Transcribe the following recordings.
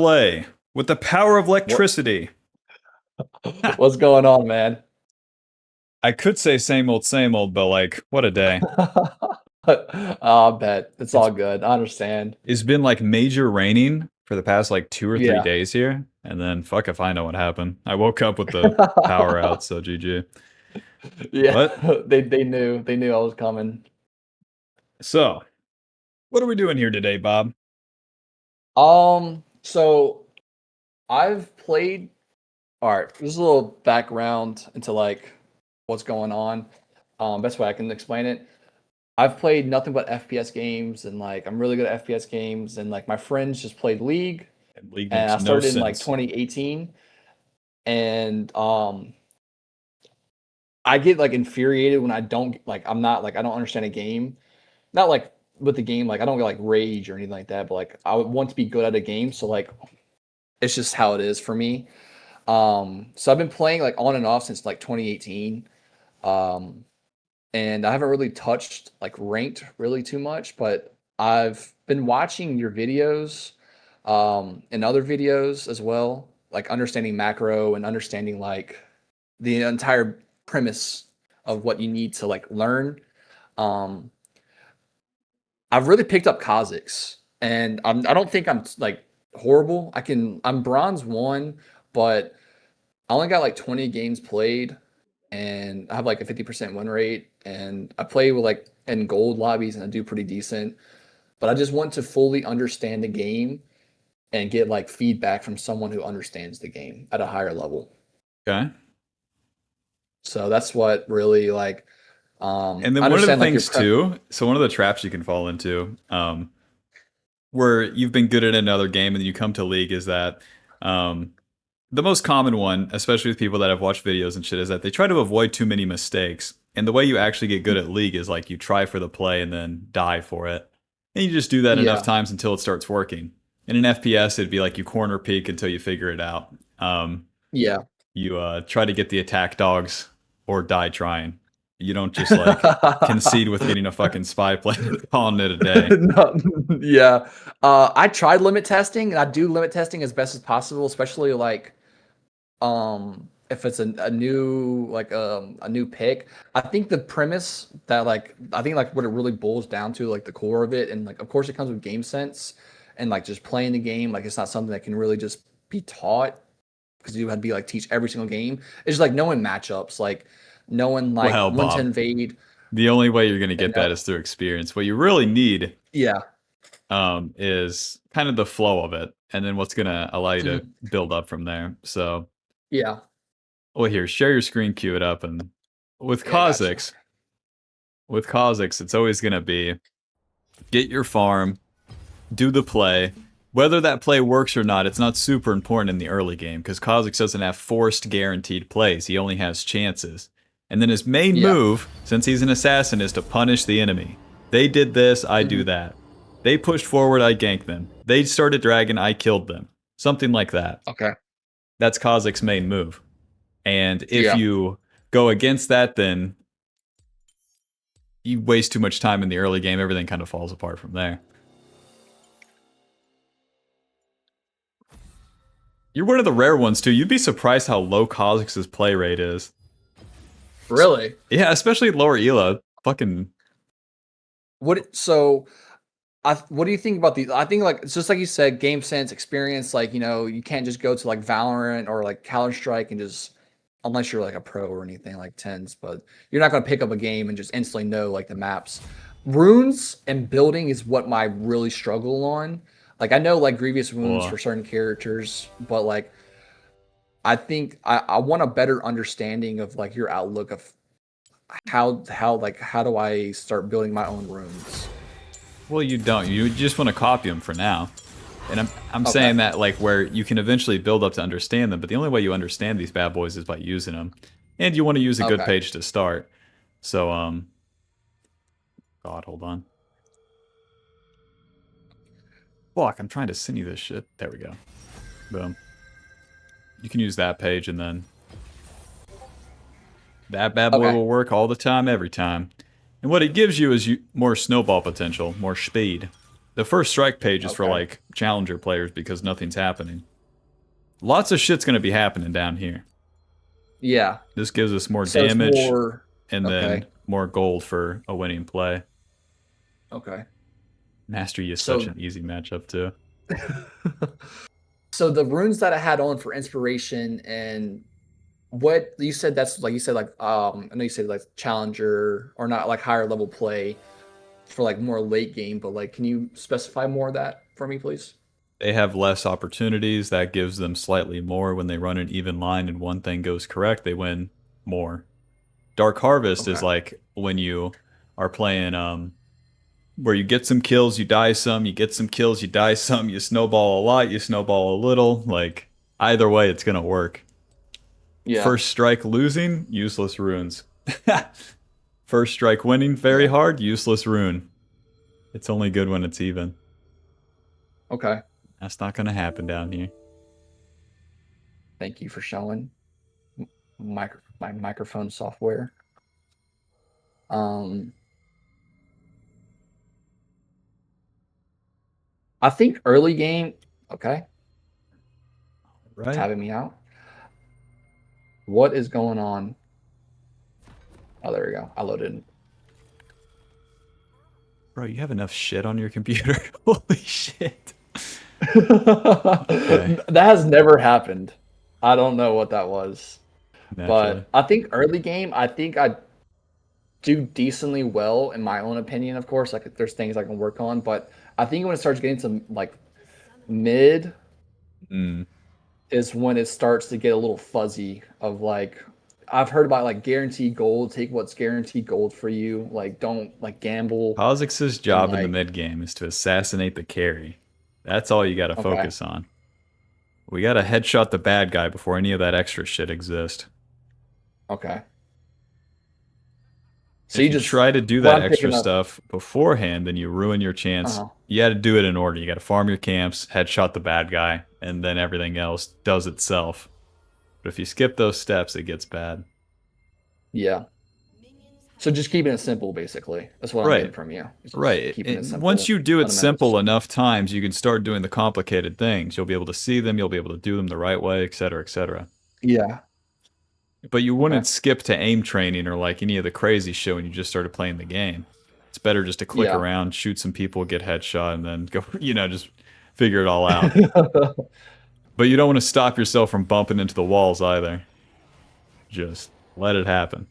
Play with the power of What electricity. what's going on, man? I could say same old, but like, what a day. I bet it's It's all good. I understand. it's been like major raining for the past like 2 or 3 Yeah. days here, and then fuck if I know what happened. I woke up with the power out, so GG. Yeah. But They knew I was coming. so, what are we doing here today, Bob? So I've played. All right, there's a little background into like what's going on. Best way I can explain it. I've played nothing but FPS games, and like I'm really good at FPS games, and like my friends just played League, And League and makes I no started in like sense. 2018, and I get like infuriated when I don't like I'm not like I don't understand a game. Not like with the game, like I don't get like rage or anything like that, but like I would want to be good at a game. So like it's just how it is for me. So I've been playing like on and off since like 2018. Um, and I haven't really touched like ranked really too much, but I've been watching your videos, and other videos as well, like understanding macro and understanding like the entire premise of what you need to like learn. Um, I've really picked up KHA'ZIX, and I don't think I'm like horrible. I'm bronze one, but I only got like 20 games played, and I have like a 50% win rate, and I play with like in gold lobbies, and I do pretty decent. But I just want to fully understand the game and get like feedback from someone who understands the game at a higher level. Okay. So that's what really like And I then one of the understand like your things prep. too, so one of the traps you can fall into, where you've been good at another game and you come to League is that um the most common one, especially with people that have watched videos and shit, is that they try to avoid too many mistakes. And the way you actually get good at League is like you try for the play and then die for it. And you just do that enough Yeah, times until it starts working. In an FPS, it'd be like you corner peek until you figure it out. yeah. You try to get the attack dogs or die trying. You don't just like concede with getting a fucking spy plane and calling it a day. No, yeah. I tried limit testing, and I do limit testing as best as possible, especially like if it's a new like a new pick. I think the premise that like I think like what it really boils down to, like the core of it, and like of course it comes with game sense and like just playing the game. Like it's not something that can really just be taught because you had to be like teach every single game. It's just like knowing matchups, like knowing like Well, when to Bob, invade the only way you're going to and get that is through experience. What you really need yeah. is kind of the flow of it, and then what's going to allow you to Mhm. build up from there. So, Yeah. well, here, share your screen, cue it up, and with Yeah, I got you. Kha'Zix, it's always going to be get your farm, do the play. Whether that play works or not, it's not super important in the early game because Kha'Zix doesn't have forced guaranteed plays. He only has chances. And then his main Yeah. move, since he's an assassin, is to punish the enemy. They did this, I do Mhm. that. They pushed forward, I gank them. They started dragon, I killed them. Something like that. Okay. That's Kha'Zix's main move. And if Yeah. you go against that, then you waste too much time in the early game. Everything kind of falls apart from there. You're one of the rare ones too. You'd be surprised how low Kha'Zix's play rate is. Really? Yeah, especially lower Ela. Fucking So what do you think about these? I think like it's just like you said, game sense, experience. Like you can't just go to like Valorant or like Counter Strike and just unless you're like a pro or anything like tens, but you're not gonna pick up a game and just instantly know like the maps. Runes and building is what my really struggle on. Like I know like grievous wounds oh, for certain characters, but like I think I want a better understanding of like your outlook of how do I start building my own runes? well, you don't. You just want to copy them for now. And I'm Okay. saying that like where you can eventually build up to understand them, but the only way you understand these bad boys is by using them. And you want to use a good Okay. page to start. So God, hold on. Fuck, I'm trying to send you this shit. There we go. Boom. You can use that page and then that bad boy Okay. will work all the time, every time. And what it gives you is more snowball potential, more speed. The first strike page is for Okay. like challenger players because nothing's happening. Lots of shit's gonna be happening down here. Yeah. This gives us more So it's damage more and okay. then more gold for a winning play. Okay. Mastery is such So an easy matchup too. so the runes that I had on for inspiration and what you said that's like you said like I know you said like challenger or not like higher level play for like more late game, but like can you specify more of that for me, please? They have less opportunities. That gives them slightly more when they run an even line and one thing goes correct, they win more. Dark Harvest is Okay. like when you are playing where you get some kills, you die some, you get some kills, you die some, you snowball a lot, you snowball a little. Like either way it's gonna work. Yeah. First strike losing, useless runes. First strike winning very Yeah. hard, useless rune. It's only good when it's even. Okay. That's not gonna happen down here. Thank you for showing my microphone software. Um, I think early game. Okay, Right? tabbing me out. What is going on? Oh, there we go. I loaded. Bro, you have enough shit on your computer. Holy shit. Okay, That has never happened. I don't know what that was, naturally. but I think early game. I think I do decently well in my own opinion. Of course, like there's things I can work on, but I think when it starts getting to like mid Mm. is when it starts to get a little fuzzy of like I've heard about like guaranteed gold, take what's guaranteed gold for you. Like don't like gamble KHA'ZIX's and job in the like mid game is to assassinate the carry. That's all you gotta okay, focus on. We gotta headshot the bad guy before any of that extra shit exists. okay. So If you you just try to do what that I'm extra picking up stuff beforehand, then you ruin your chance. uh You gotta do it in order. You gotta farm your camps, headshot the bad guy, and then everything else does itself. But if you skip those steps, it gets bad. yeah. So just keeping it simple basically. That's what I'm getting Right. from you. It's just Right. keeping it Once simple you do it fundamentals. simple enough times, you can start doing the complicated things. You'll be able to see them, you'll be able to do them the right way, etc., etc. Yeah. But you Okay. wouldn't skip to aim training or like any of the crazy shit when you just started playing the game. It's better just to click Yeah. around, shoot some people, get headshot, and then go, just figure it all out. But you don't want to stop yourself from bumping into the walls either. Just let it happen.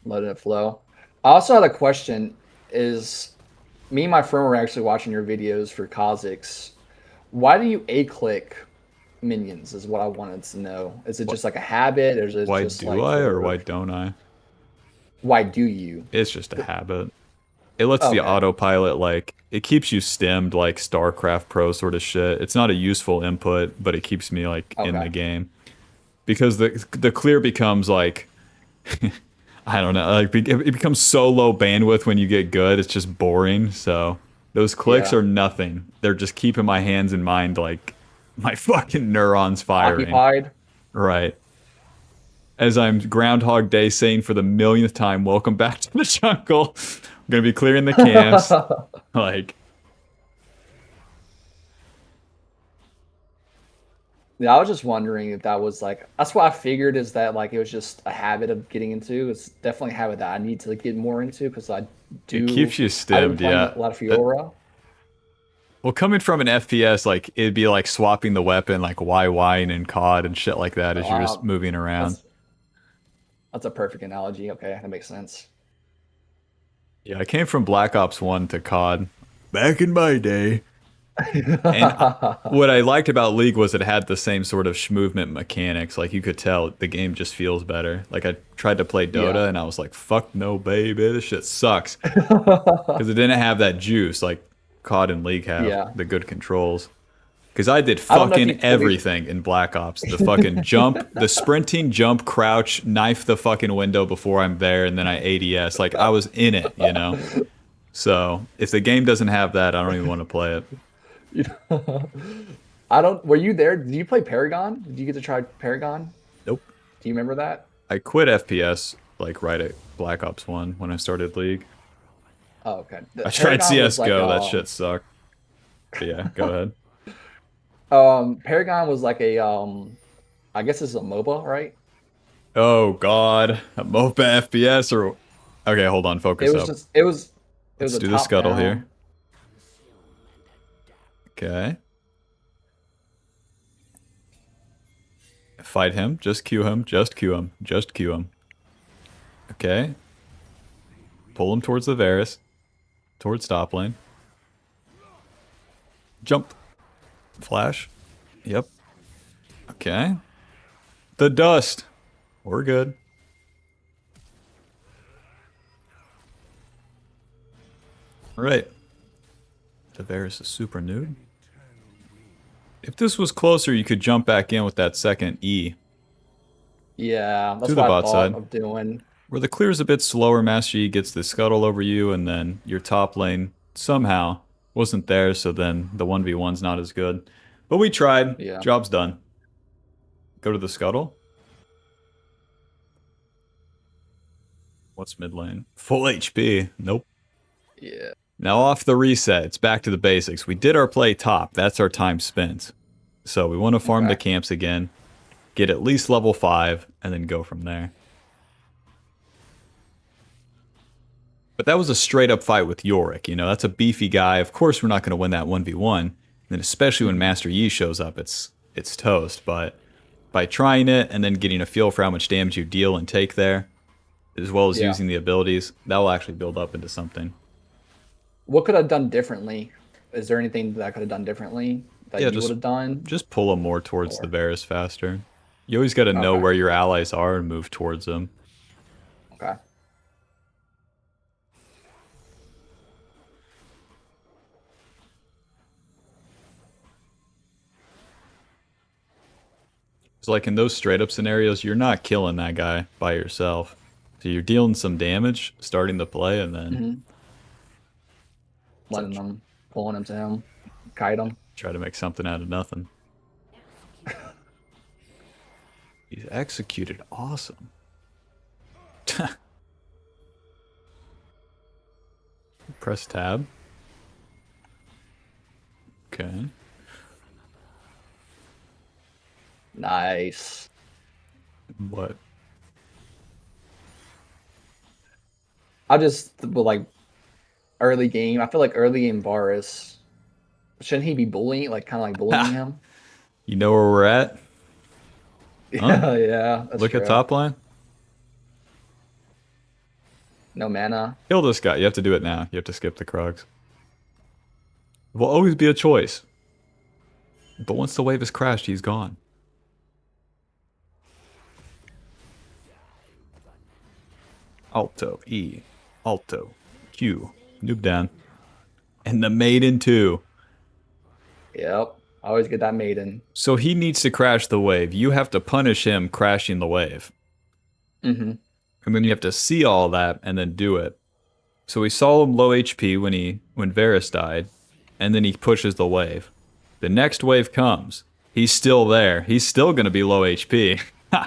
Letting it flow. I also had a question is me and my friend were actually watching your videos for KHA'ZIX. Why do you a click minions is what I wanted to know. Is it What? just like a habit or is it Why just do like I or why for don't I? why do you? It's just a habit. It lets the Okay. autopilot like it keeps you stemmed like StarCraft Pro sort of shit. It's not a useful input, but it keeps me like in Okay. the game because the clear becomes like I don't know, like it becomes so low bandwidth when you get good. It's just boring. So those clicks Yeah. are nothing. They're just keeping my hands and mind like my fucking neurons firing. Occupied. Right. As I'm Groundhog Day saying for the millionth time, welcome back to the jungle. I'm gonna be clearing the camps. Like, Yeah, I was just wondering if that was like that's what I figured is that like it was just a habit of getting into. It's definitely a habit that I need to get more into because it keeps you I've been stimmed, playing yeah. a lot of Uh, Fiora. well, coming from an FPS, like it'd be like swapping the weapon, like YY and in COD and shit like that as you're just Uh, moving around. that's that's a perfect analogy. Okay, that makes sense. Yeah, I came from Black Ops 1 to COD back in my day. And what I liked about League was it had the same sort of movement mechanics. Like you could tell the game just feels better. Like I tried to play Yeah. Dota and I was like, fuck no, baby, this shit sucks. Because it didn't have that juice like COD and League have, Yeah. the good controls. Because I did I don't know if fucking you fully. everything in Black Ops. The fucking jump, the sprinting, jump, crouch, knife the fucking window before I'm there, and then I ADS. Like I was in it, you know? So if the game doesn't have that, I don't even want to play it. I don't. Were you there? Did you play Paragon? Did you get to try Paragon? Nope. Do you remember that? I quit FPS like right at Black Ops 1 when I started League. Oh, okay. The I tried Paragon was like CS:GO. That shit sucked. But yeah, go ahead. Paragon was like a I guess it's a MOBA, right? Oh God, a MOBA FPS or okay, hold on, It focus was up. just it was Let's a do the top scuttle here. down. Okay, fight him. Just Q him. Just Q him. Just Q him. Okay, pull him towards the Varus, towards top lane. Jump, flash. Yep. Okay. The dust. We're good. All right. The Varus is super nude. If this was closer, you could jump back in with that second E Yeah, to that's the what I bot thought side. of doing. Where the clear's a bit slower, Master Yi gets the scuttle over you, and then your top lane somehow wasn't there, so then the 1v1's not as good. But we tried. Yeah. Job's done. Go to the scuttle. What's mid lane? Full HP. Nope. Yeah. Now off the reset. It's back to the basics. We did our play top. That's our time spent. So we want to farm the Okay. camps again, get at least level 5, and then go from there. But that was a straight up fight with Yorick. You know, that's a beefy guy. Of course, we're not going to win that 1v1. And then especially when Mhm. Master Yi shows up, it's toast. But by trying it and then getting a feel for how much damage you deal and take there, as well as Yeah. using the abilities, that will actually build up into something. What could I have done differently? Is there anything that I could have done differently that Yeah, you would have done? just pull them more towards the Or Varus faster. You always got to know okay. where your allies are and move towards them. Okay. It's like in those straight up scenarios, you're not killing that guy by yourself. So you're dealing some damage, starting the play, and then Hmm. it's Letting like them, pulling him to him, kite him. try to make something out of nothing. He's executed awesome. Press tab. Okay. Nice. What? I just but like early game. I feel like early game Varus. Shouldn't he be bullying, like kind of like bullying Ha! him? You know where we're at? Huh? Yeah, yeah, that's Look at true. top line. No mana. Kill this guy. You have to do it now. You have to skip the Krugs. Will always be a choice. But once the wave has crashed, he's gone. Alto, E, Alto, Q, noob down. And the maiden too. Yep. I always get that maiden. So he needs to crash the wave. You have to punish him crashing the wave. Hmm. And then you have to see all that and then do it. So we saw him low HP when Varus died, and then he pushes the wave. The next wave comes. He's still there. He's still gonna be low HP. so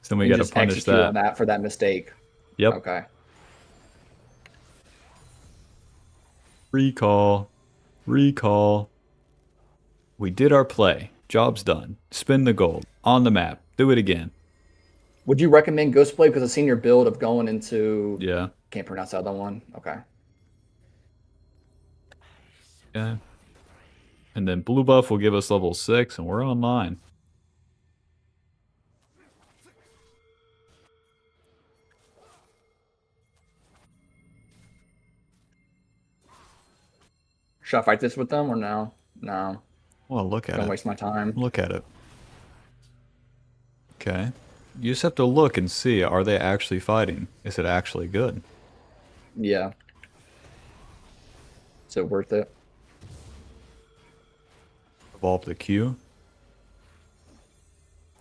then we And gotta just punish execute on that. that for that mistake. Yep. Okay. Recall. Recall. We did our play. Job's done. Spin the gold. On the map. Do it again. Would you recommend Ghostblade? Because I've seen your build of going into. Yeah. Can't pronounce the other one. Okay. Yeah. And then blue buff will give us level 6, and we're online. Should I fight this with them or no? No. Well, look at Don't it. waste my time. Look at it. Okay. You just have to look and see, are they actually fighting? Is it actually good? Yeah. Is it worth it? Evolve the Q.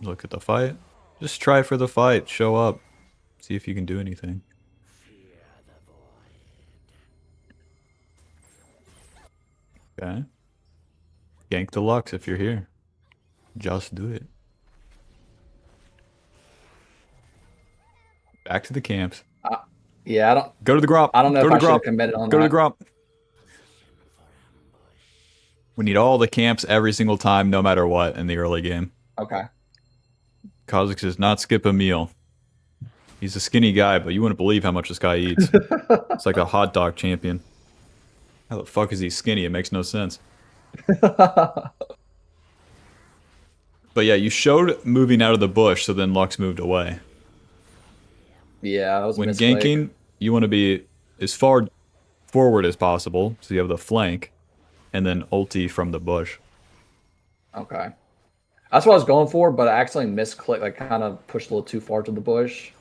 Look at the fight. Just try for the fight. Show up. See if you can do anything. Okay. Gank the Lux if you're here. Just do it. Back to the camps. Yeah, Go to the Gromp. I don't know Go if to I the should Gromp. have committed on Go to the that. Gromp. We need all the camps every single time, no matter what, in the early game. Okay. KHA'ZIX does not skip a meal. He's a skinny guy, but you wouldn't believe how much this guy eats. It's like a hot dog champion. How the fuck is he skinny? It makes no sense. But yeah, you showed moving out of the bush, so then Lux moved away. Yeah, that was a When misclick. ganking, you want to be as far forward as possible, so you have the flank, and then ulti from the bush. Okay. That's what I was going for, but I accidentally misclicked, like kind of pushed a little too far to the bush.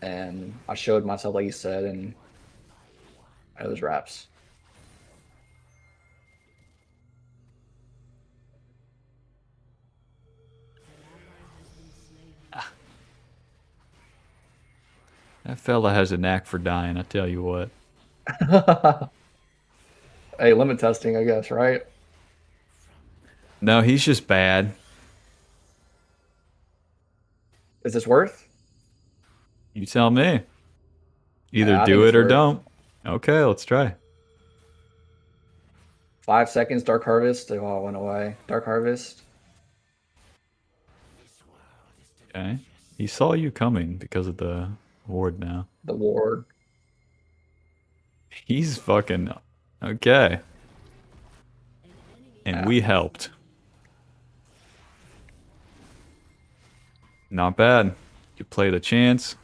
And I showed myself, like you said, and it was wraps. That fella has a knack for dying, I tell you what. Hey, limit testing, I guess, right? No, he's just bad. Is this worth? You tell me. Either Yeah, I think do it's it or worth. don't. Okay, let's try. 5 seconds, Dark Harvest. They all went away. Dark Harvest. Okay. He saw you coming because of the ward now. The ward. He's fucking okay. And Yeah. we helped. Not bad. You play the chance.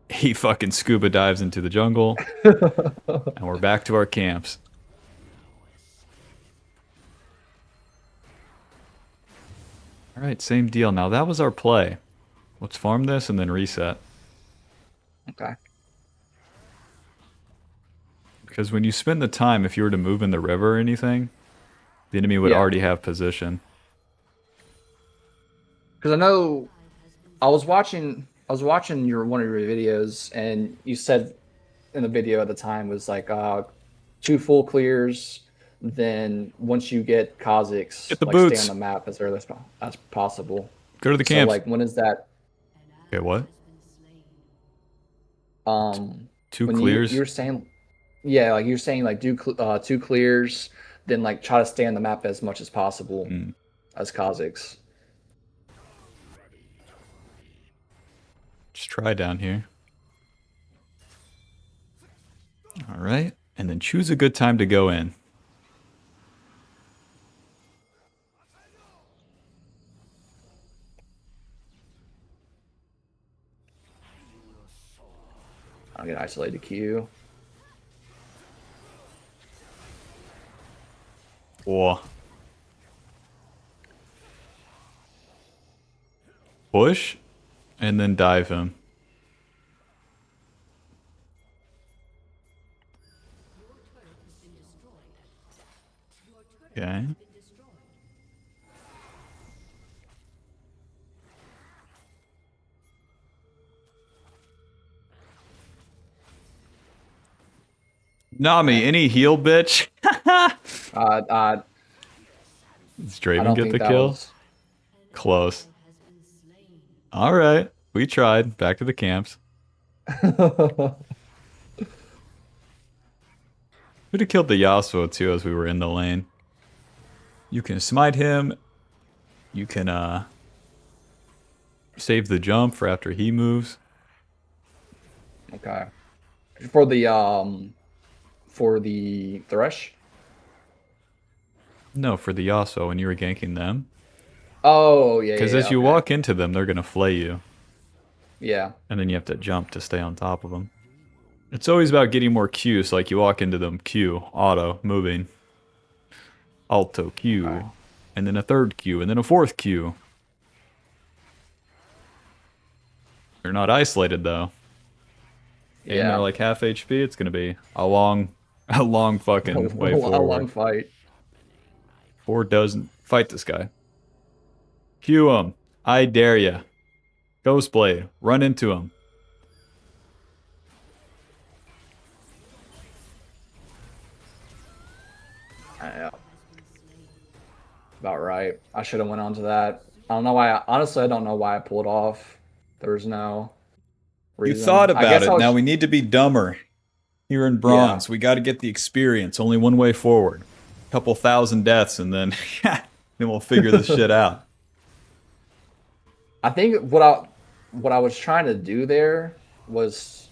He fucking scuba dives into the jungle. And we're back to our camps. Alright, same deal. Now that was our play. Let's farm this and then reset. Okay. Because when you spend the time, if you were to move in the river or anything, the enemy would Yeah. already have position. Because I know I was watching your one of your videos, and you said in the video at the time was like 2 full clears. Then once you get Get Kha'ZIX, the like stay on boots. the map as early as possible. Go to the So camps. like when is that? Okay, what? Um, Two when you clears? you're saying, yeah, like you're saying like do 2 clears, then like try to stay on the map as much as possible Hmm. as Kha'ZIX. Just try down here. Alright. And then choose a good time to go in. I'll get isolated Q. Whoa. Push and then dive him. Okay. Nami, Okay. any heal, bitch? Uh, uh, Does I Draven don't get think the that kill? was. Close. Alright. We tried. Back to the camps. Could have killed the Yasuo too as we were in the lane. You can smite him. You can save the jump for after he moves. Okay. For the Thresh. No, for the Yasuo when you were ganking them. Oh yeah, Because yeah, yeah, as you okay. walk into them, they're gonna flay you. Yeah. And then you have to jump to stay on top of them. It's always about getting more Q, so like you walk into them, Q, auto, moving, alto, Okay. Q, and then a third Q, and then a fourth Q. They're not isolated though. And they're Yeah. like half HP, it's gonna be a long a long A fucking way long forward. fight. 4 doesn't fight this guy. Q him. I dare ya. Ghostblade. Run into him. Yeah. About right. I should have went on to that. I don't know why. Honestly, I don't know why I pulled off. There was no. You reason. thought I about guess I it. Now was we need to be dumber. Here in yeah. bronze, we got to get the experience. Only one way forward. Couple thousand deaths, and then then we'll figure this shit out. I think what I was trying to do there was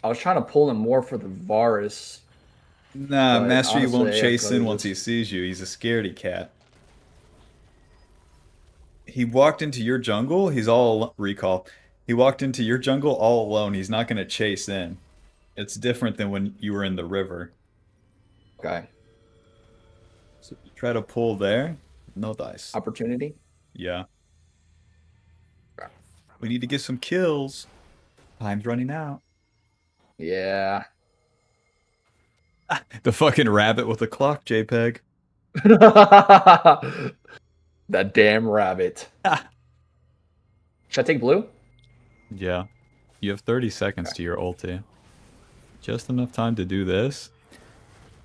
I was trying to pull him more for the Varus, Nah, but Mastery won't honestly, I chase could in have once he just sees you. He's a scaredy cat. He walked into your jungle. He's all recall. He walked into your jungle all alone. He's not going to chase in. It's different than when you were in the river. okay. So you try to pull there. No dice. Opportunity. Yeah. We need to get some kills. Time's running out. Yeah. The fucking rabbit with the clock, JPEG. That damn rabbit. Should I take blue? Yeah. You have 30 seconds Okay. to your ulti. Just enough time to do this.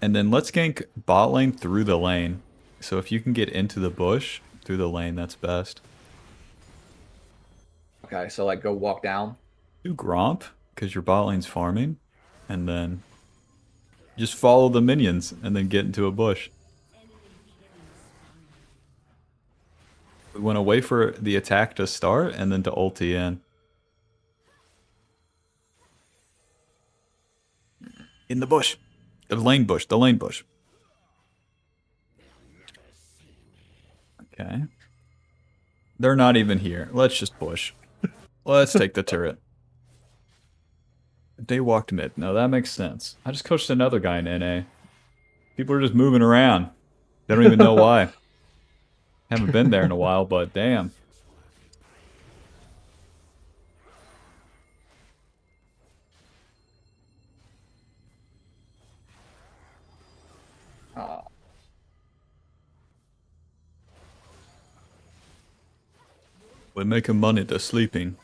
And then let's gank bot lane through the lane. So if you can get into the bush through the lane, that's best. Okay, so like go walk down. Do Gromp, because your bot lane's farming. And then just follow the minions and then get into a bush. We want to wait for the attack to start and then to ulti in. In the bush. The lane bush. The lane bush. Okay. They're not even here. Let's just push. Let's take the turret. They walked mid. No, that makes sense. I just coached another guy in NA. People are just moving around. They don't even know why. Haven't been there in a while, but damn. Uh, We're making money. They're sleeping.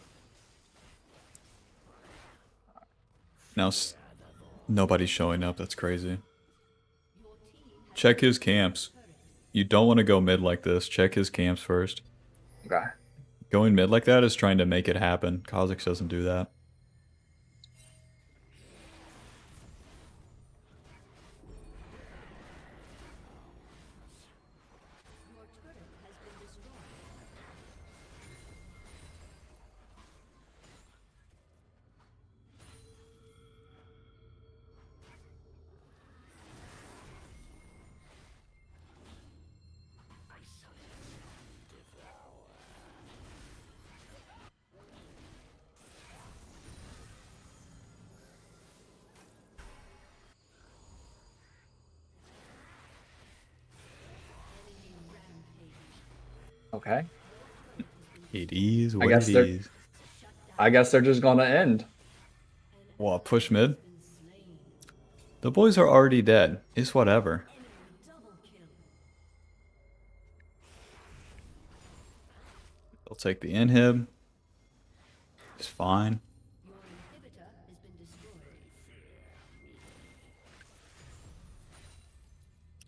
Now, nobody's showing up. That's crazy. Check his camps. You don't want to go mid like this. Check his camps first. okay. Going mid like that is trying to make it happen. KHA'ZIX doesn't do that. Okay. It is I what guess it they're is. I guess they're just gonna end. Well, push mid. The boys are already dead. It's whatever. They'll take the inhib. It's fine.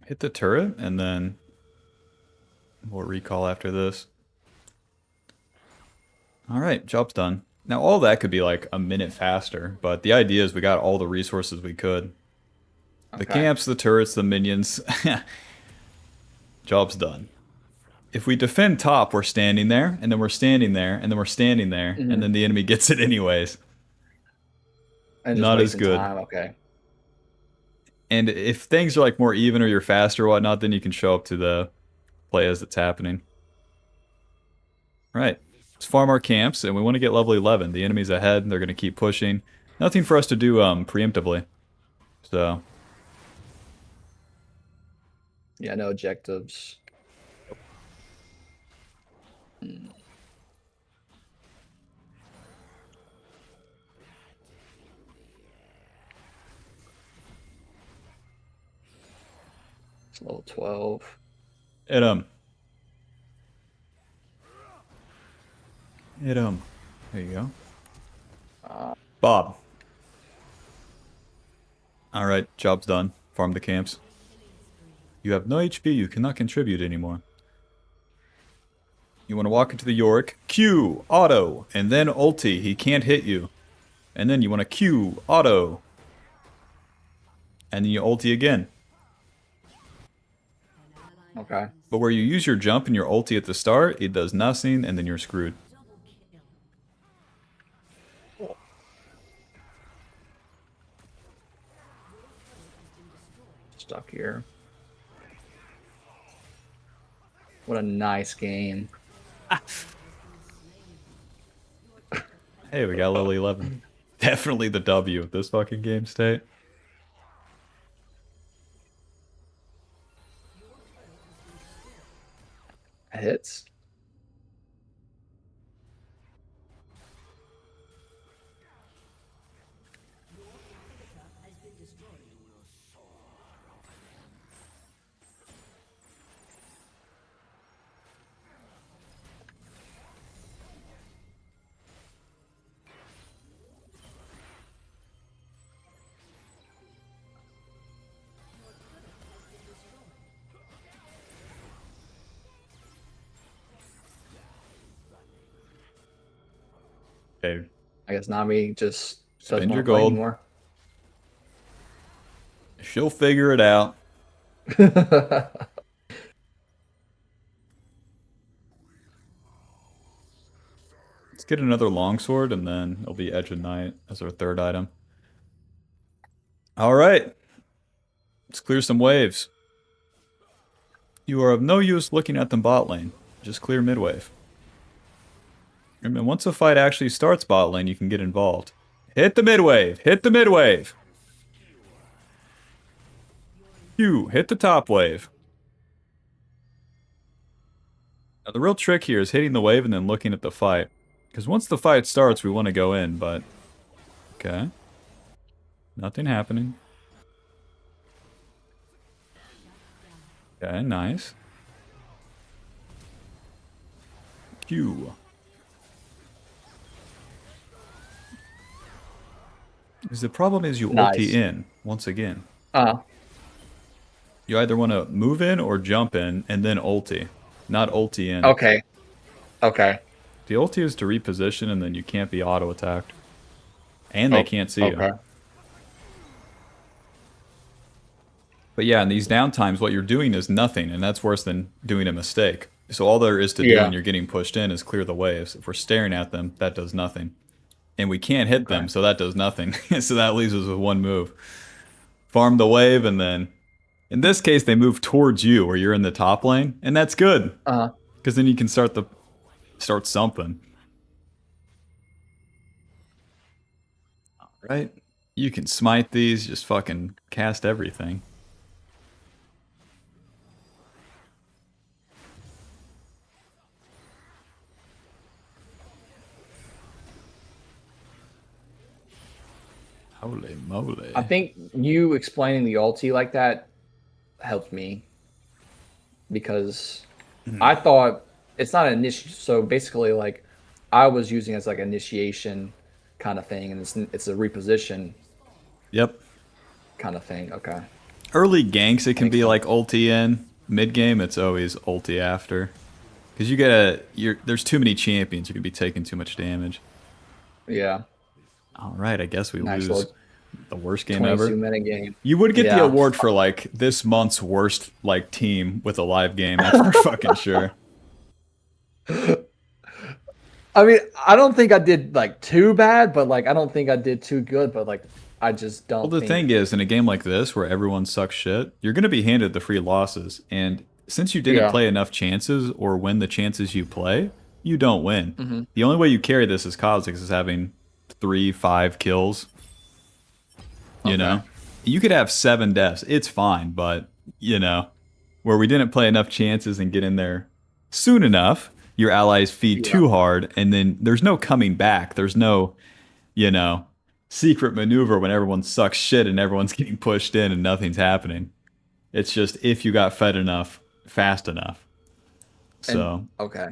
Hit the turret, and then we'll recall after this. Alright, job's done. Now, all that could be like a minute faster, but the idea is we got all the resources we could. The Okay. camps, the turrets, the minions. Job's done. If we defend top, we're standing there, and then we're standing there, and then we're standing there, and then the enemy gets it anyways. And just Not as wasting good. time. Okay. And if things are like more even or you're faster or whatnot, then you can show up to the play as it's happening. Right. Let's farm our camps, and we want to get level 11. The enemy's ahead, and they're going to keep pushing. Nothing for us to do preemptively. So, Yeah, no objectives. It's level 12. hit him. Hit him. There you go. Bob. Alright, job's done. Farm the camps. You have no HP, you cannot contribute anymore. You want to walk into the Yorick, Q, auto, and then ulti. He can't hit you. And then you want to Q, auto, and then you ulti again. Okay. But where you use your jump and your ulti at the start, it does nothing, and then you're screwed. Stuck here. What a nice game. Hey, we got level 11. Definitely the W of this fucking game state. Hits. Okay, I guess Nami just doesn't spend your want to play gold. anymore. She'll figure it out. Let's get another longsword, and then it'll be Edge of Night as our third item. All right, let's clear some waves. You are of no use looking at them bot lane. Just clear mid wave. And then once a fight actually starts bot lane, you can get involved. Hit the mid wave. Hit the mid wave. Q. Hit the top wave. Now, the real trick here is hitting the wave and then looking at the fight. Because once the fight starts, we want to go in, but... Okay. Nothing happening. Okay, nice. Q. Because the problem is you ulti Nice. in, once again. Uh, You either want to move in or jump in, and then ulti. Not ulti in. okay. Okay. The ulti is to reposition, and then you can't be auto-attacked. And they Oh, can't see you. okay. But yeah, in these downtimes, what you're doing is nothing, and that's worse than doing a mistake. So all there is to do when Yeah. you're getting pushed in is clear the waves. If we're staring at them, that does nothing. And we can't hit Okay. them, so that does nothing. So that leaves us with one move. Farm the wave, and then... In this case, they move towards you, where you're in the top lane, and that's good. Uh-huh. Because then you can start something. Right? You can smite these, just fucking cast everything. Holy moly. I think you explaining the ulti like that helped me because I thought it's not an initiation. So basically, like I was using it as like initiation kind of thing, and it's a reposition Yep. kind of thing. Okay, Early ganks, it can makes be sense. like ulti in. Mid game, it's always ulti after. Because there's too many champions. You could be taking too much damage. Yeah, All right, I guess we nice lose little the worst game 22 ever. minute game. You would get the Yeah, award for like this month's worst like team with a live game. That's for fucking sure. I mean, I don't think I did like too bad, but like I don't think I did too good, but like I just Well, don't the think. thing is, in a game like this where everyone sucks shit, you're going to be handed the free losses. And since you didn't Yeah. play enough chances or win the chances you play, you don't win. Hmm. The only way you carry this as KHA'ZIX is having 3, 5 kills. You Okay. know, you could have 7 deaths. It's fine, but where we didn't play enough chances and get in there soon enough, your allies feed Yeah. too hard, and then there's no coming back. There's no, you know, secret maneuver when everyone sucks shit and everyone's getting pushed in and nothing's happening. It's just if you got fed enough, fast enough. And So, okay.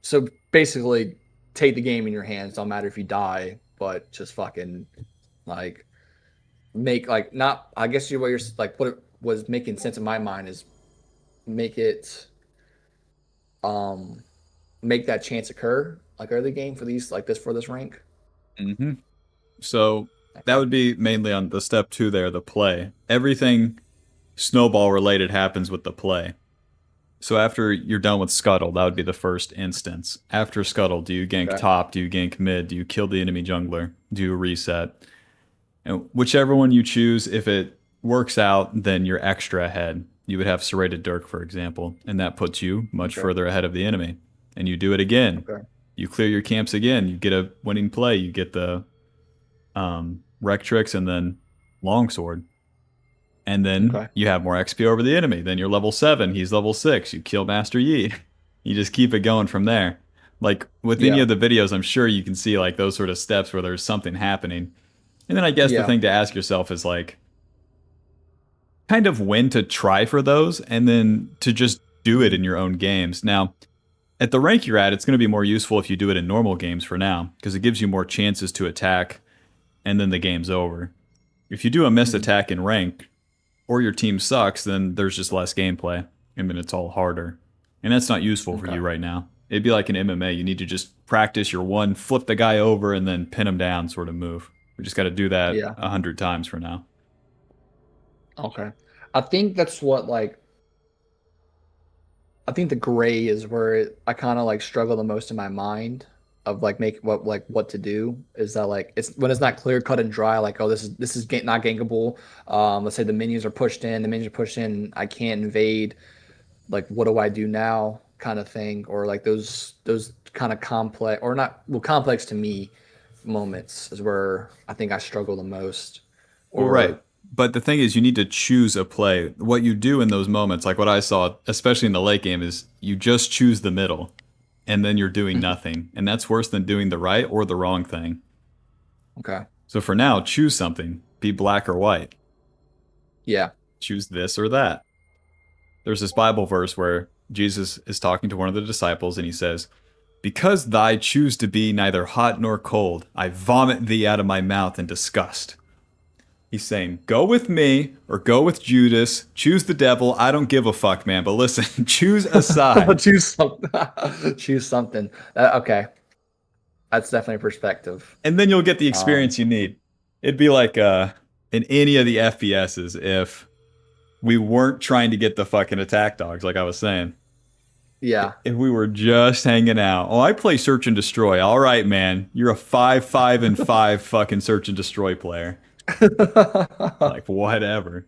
So basically, take the game in your hands. Don't matter if you die, but just fucking like make like not. I guess you what you're like. What it was making sense in my mind is make it make that chance occur like early game for these like this for this rank. hmm So that Okay. would be mainly on the step 2 there, the play. Everything snowball related happens with the play. So after you're done with Scuttle, that would be the first instance. After Scuttle, do you gank Okay. top? Do you gank mid? Do you kill the enemy jungler? Do you reset? And whichever one you choose, if it works out, then you're extra ahead. You would have Serrated Dirk, for example, and that puts you much Okay. further ahead of the enemy. And you do it again. Okay. You clear your camps again. You get a winning play. You get the Rectrix and then Longsword. And then Okay. you have more XP over the enemy. Then you're level 7. He's level 6. You kill Master Yi. You just keep it going from there. Like with any Yeah. of the videos, I'm sure you can see like those sort of steps where there's something happening. And then I guess the Yeah. thing to ask yourself is like, kind of when to try for those and then to just do it Mhm. in your own games. Now, at the rank you're at, it's going to be more useful if you do it in normal games for now because it gives you more chances to attack and then the game's over. If you do a miss Mhm. attack in rank or your team sucks, then there's just less gameplay and then it's all harder. And that's not useful for Okay. you right now. It'd be like an MMA. You need to just practice your one, flip the guy over, and then pin him down sort of move. We just got to do that Yeah. 100 times for now. Okay. I think that's what like I think the gray is where I kind of like struggle the most in my mind of like what to do is that like it's when it's not clear cut and dry like oh this is not gankable. Let's say the minions are pushed in, I can't invade. Like what do I do now kind of thing or like those kind of complex or not well complex to me moments is where I think I struggle the most. Well, right. Or But the thing is, you need to choose a play. What you do in those moments, like what I saw, especially in the late game, is you just choose the middle and then you're doing Mhm. nothing. And that's worse than doing the right or the wrong thing. Okay. So for now, choose something. Be black or white. Yeah. Choose this or that. There's this Bible verse where Jesus is talking to one of the disciples and he says, because thy choose to be neither hot nor cold, I vomit thee out of my mouth in disgust. He's saying, go with me or go with Judas. Choose the devil. I don't give a fuck, man. But listen, choose a side. Choose something. Choose something. Okay, that's definitely a perspective. And then you'll get the Um, experience you need. It'd be like in any of the FPSs if we weren't trying to get the fucking attack dogs, like I was saying. yeah. If we were just hanging out. Oh, I play Search and Destroy. All right, man. You're a 5, 5, and 5 fucking Search and Destroy player. Like, whatever.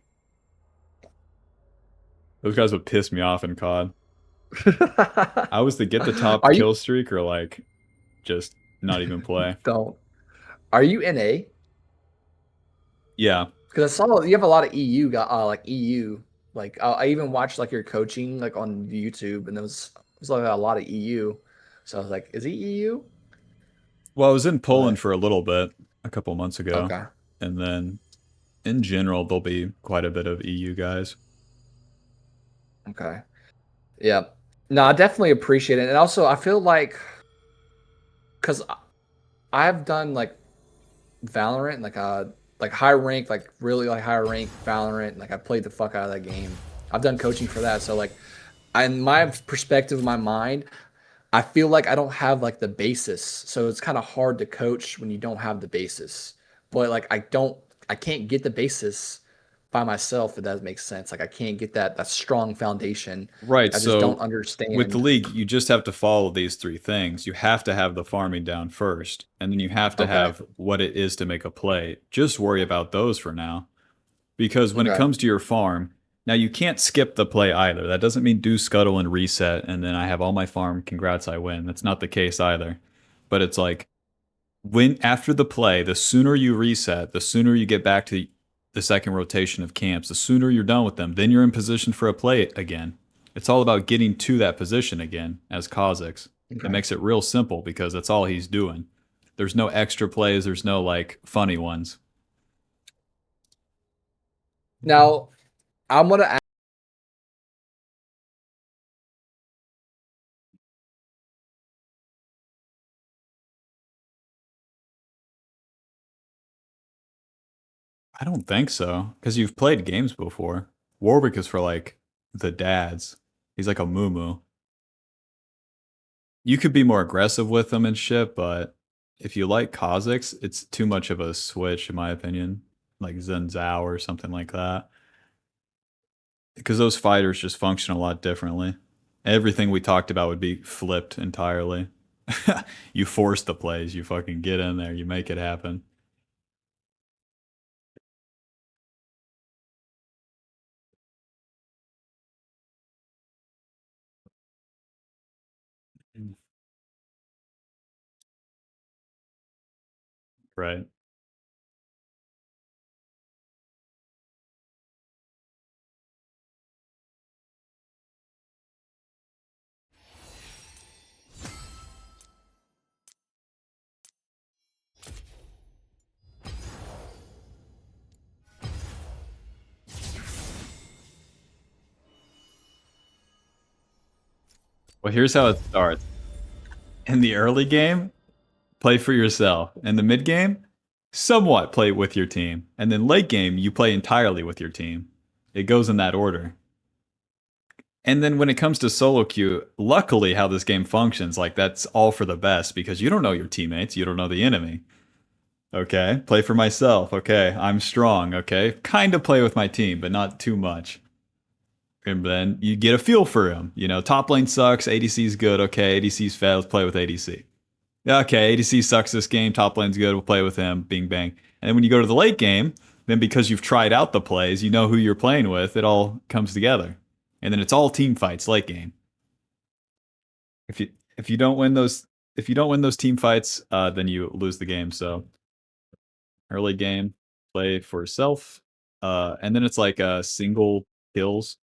Those guys would piss me off in COD. I was the get the top Are you kill streak or like just not even play. don't? Are you NA? Yeah. Because I saw you have a lot of EU got like EU. Like I even watched like your coaching like on YouTube, and there was like a lot of EU. So I was like, is he EU? Well, I was in Poland But for a little bit a couple months ago. okay, And then in general, there'll be quite a bit of EU guys. okay, yeah. No, I definitely appreciate it, and also I feel because I've done Valorant, like high rank, like really like high rank Valorant. Like I played the fuck out of that game. I've done coaching for that, so like, in my perspective, my mind, I feel like I don't have like the basis, so it's kind of hard to coach when you don't have the basis. But like I can't get the basis by myself. If that makes sense. Like I can't get that strong foundation. Right. I just don't So with the understand. league, you just have to follow these three things. You have to have the farming down first, and then you have to Okay. have what it is to make a play. Just worry about those for now. Because when it Okay. comes to your farm, now you can't skip the play either. That doesn't mean do scuttle and reset, and then I have all my farm. Congrats, I win. That's not the case either. But it's like when after the play, the sooner you reset, the sooner you get back to the second rotation of camps, the sooner you're done with them, then you're in position for a play again. It's all about getting to that position again as KHA'ZIX. It Okay. makes it real simple because that's all he's doing. There's no extra plays, there's no like funny ones. Now I'm gonna I don't think so, because you've played games before. Warwick is for like the dads. He's like a moo. You could be more aggressive with him and shit, but if you like KHA'ZIX, it's too much of a switch, in my opinion. Like Zen Zhao or something like that. Because those fighters just function a lot differently. Everything we talked about would be flipped entirely. You force the plays, you fucking get in there, you make it happen. Right. Well, here's how it starts. In the early game, play for yourself. In the mid game, somewhat play with your team. And then late game, you play entirely with your team. It goes in that order. And then when it comes to solo queue, luckily how this game functions, like that's all for the best because you don't know your teammates, you don't know the enemy. Okay, play for myself. Okay, I'm strong. Okay, kind of play with my team, but not too much. And then you get a feel for him. You know, top lane sucks, ADC's good. Okay, ADC's fat, let's play with ADC. Okay, ADC sucks this game, top lane's good, we'll play with him, bing bang. And then when you go to the late game, then because you've tried out the plays, you know who you're playing with, it all comes together. And then it's all team fights late game. If you if you don't win those if you don't win those team fights, then you lose the game. So early game, play for yourself. And then it's like single kills.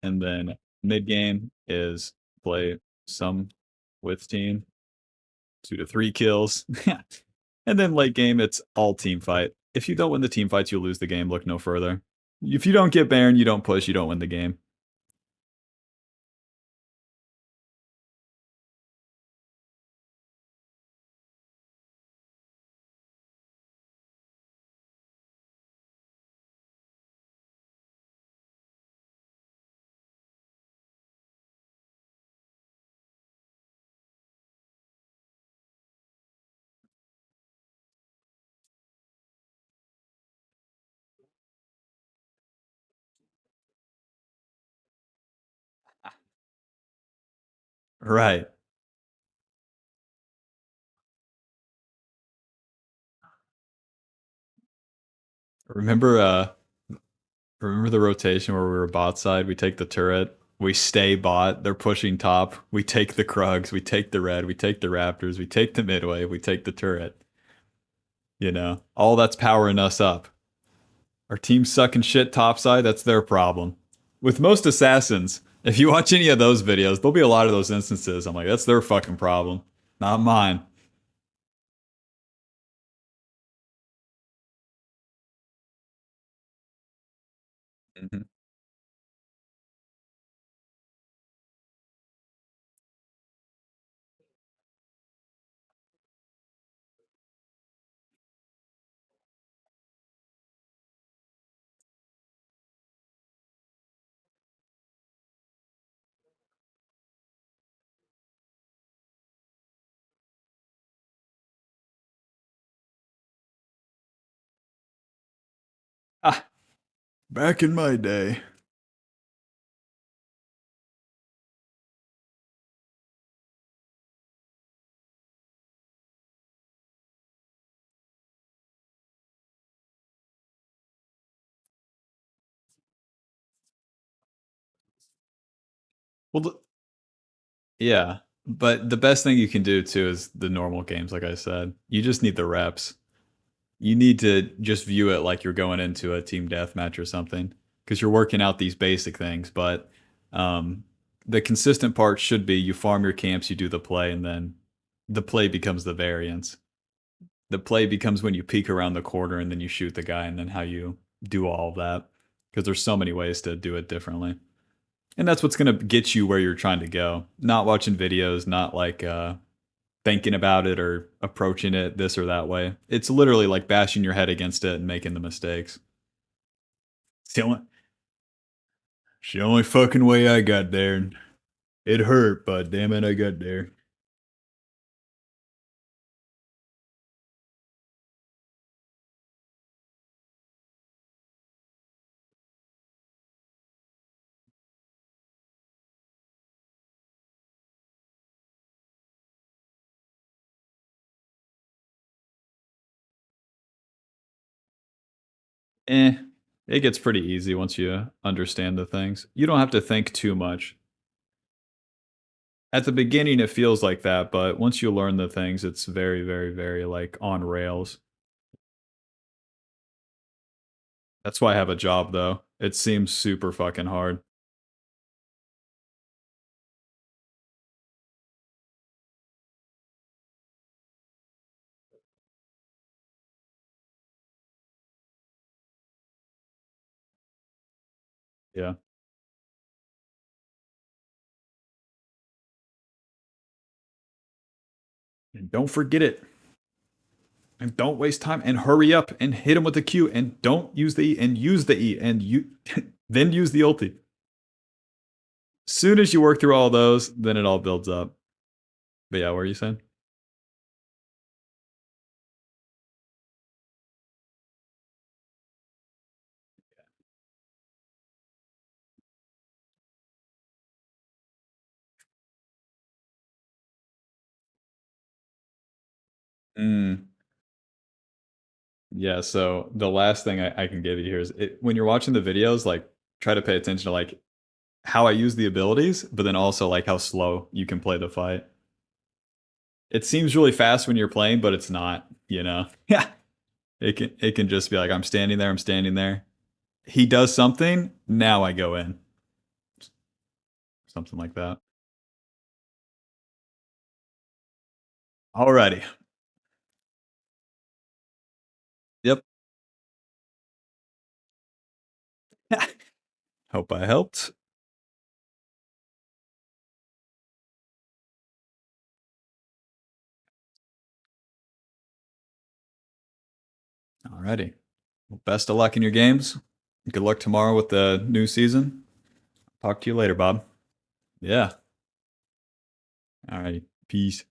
And then mid game is play some with team, 2 to 3 kills. And then late game, it's all team fight. If you don't win the team fights, you lose the game. Look no further. If you don't get Baron, you don't push, you don't win the game. Right. Remember remember the rotation where we were bot side? We take the turret, we stay bot, they're pushing top, we take the Krugs, we take the red, we take the Raptors, we take the midway, we take the turret. You know, all that's powering us up. Our team's sucking shit topside, that's their problem. With most assassins, if you watch any of those videos, there'll be a lot of those instances. I'm like, that's their fucking problem, not mine. Mhm. Ah, back in my day. Well, yeah, but the best thing you can do too is the normal games, like I said. You just need the reps. You need to just view it like you're going into a team deathmatch or something because you're working out these basic things. But um, the consistent part should be you farm your camps, you do the play, and then the play becomes the variance. The play becomes when you peek around the corner and then you shoot the guy, and then how you do all of that because there's so many ways to do it differently. And that's what's going to get you where you're trying to go. Not watching videos, not like thinking about it or approaching it this or that way. It's literally like bashing your head against it and making the mistakes. It's the only fucking way I got there. It hurt, but damn it, I got there. Eh, it gets pretty easy once you understand the things. You don't have to think too much. At the beginning, it feels like that, but once you learn the things, it's very, very, very like on rails. That's why I have a job though. It seems super fucking hard. Yeah. And don't forget it. And don't waste time and hurry up and hit him with the Q and don't use the E and use the E and you then use the ulti. Soon as you work through all those, then it all builds up. But yeah, what are you saying? Mm, yeah, so the last thing I can give you here is when you're watching the videos, like try to pay attention to like how I use the abilities, but then also like how slow you can play the fight. It seems really fast when you're playing, but it's not, you know? Yeah. It can just be like I'm standing there, I'm standing there. He does something, now I go in. Something like that. Alrighty. Yep. Hope I helped. Alrighty. Well, best of luck in your games. Good luck tomorrow with the new season. Talk to you later, Bob. Yeah. Alrighty. Peace.